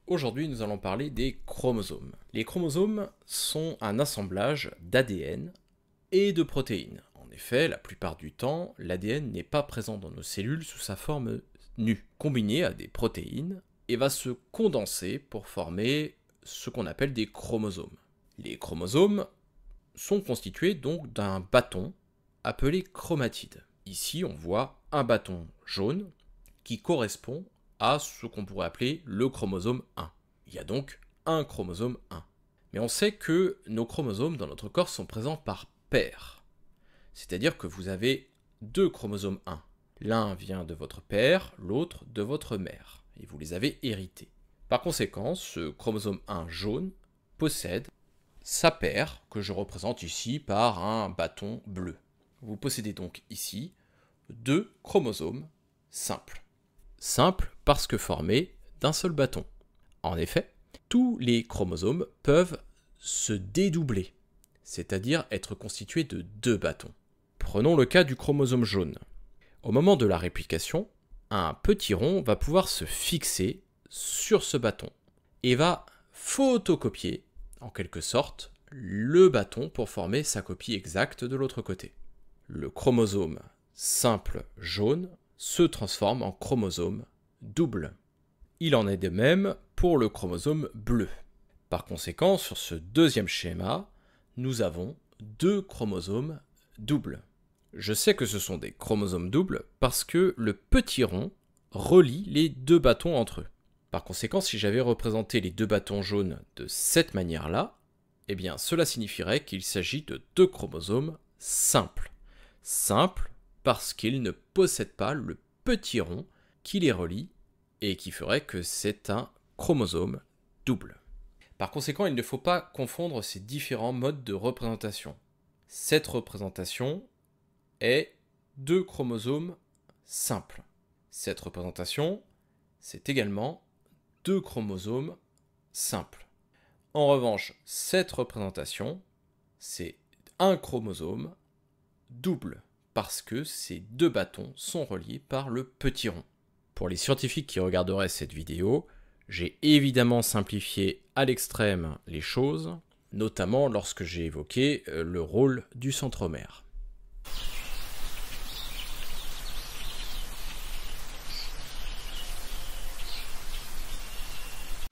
Aujourd'hui, nous allons parler des chromosomes. Les chromosomes sont un assemblage d'ADN et de protéines. En effet, la plupart du temps, l'ADN n'est pas présent dans nos cellules sous sa forme nue, combiné à des protéines, et va se condenser pour former ce qu'on appelle des chromosomes. Les chromosomes sont constitués donc d'un bâton appelé chromatide. Ici, on voit un bâton jaune qui correspond à ce qu'on pourrait appeler le chromosome 1. Il y a donc un chromosome 1. Mais on sait que nos chromosomes dans notre corps sont présents par paires. C'est-à-dire que vous avez deux chromosomes 1. L'un vient de votre père, l'autre de votre mère. Et vous les avez hérités. Par conséquent, ce chromosome 1 jaune possède sa paire, que je représente ici par un bâton bleu. Vous possédez donc ici deux chromosomes simples. Simple parce que formés d'un seul bâton. En effet, tous les chromosomes peuvent se dédoubler, c'est-à-dire être constitués de deux bâtons. Prenons le cas du chromosome jaune. Au moment de la réplication, un petit rond va pouvoir se fixer sur ce bâton et va photocopier, en quelque sorte, le bâton pour former sa copie exacte de l'autre côté. Le chromosome simple jaune se transforme en chromosome double. Il en est de même pour le chromosome bleu. Par conséquent, sur ce deuxième schéma, nous avons deux chromosomes doubles. Je sais que ce sont des chromosomes doubles parce que le petit rond relie les deux bâtons entre eux. Par conséquent, si j'avais représenté les deux bâtons jaunes de cette manière-là, eh bien cela signifierait qu'il s'agit de deux chromosomes simples. Simples parce qu'ils ne possèdent pas le petit rond qui les relie et qui ferait que c'est un chromosome double. Par conséquent, il ne faut pas confondre ces différents modes de représentation. Cette représentation est deux chromosomes simples. Cette représentation, c'est également deux chromosomes simples. En revanche, cette représentation, c'est un chromosome double, parce que ces deux bâtons sont reliés par le petit rond. Pour les scientifiques qui regarderaient cette vidéo, j'ai évidemment simplifié à l'extrême les choses, notamment lorsque j'ai évoqué le rôle du centromère.